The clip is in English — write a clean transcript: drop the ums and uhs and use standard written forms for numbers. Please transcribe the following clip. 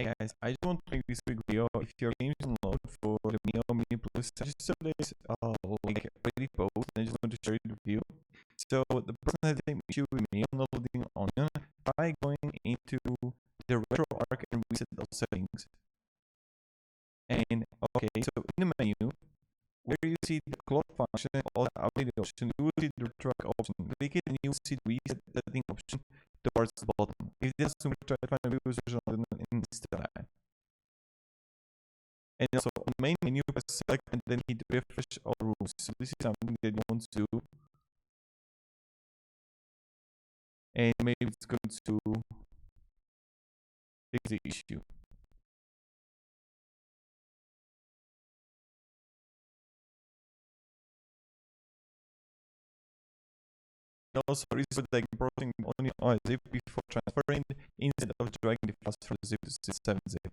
Hey guys, I just want to make this quick video. If your game is unlocked for the Miyoo Mini Plus, I just saw this like already post and I just want to share it with you. So the person has the same issue with me downloading Onion by going into the retro arc and reset those settings. And okay, so in the menu, where you see the clock function and all the update option, you will see the track option. Click it and you will see the reset setting option towards the bottom. If this is try to find a previous version of it instead. And also on the main menu, press select and then hit refresh all rules. So this is something that you want to do. And maybe it's going to fix the issue. Also, it's with like importing only on zip before transferring instead of dragging the files from zip to 7-zip.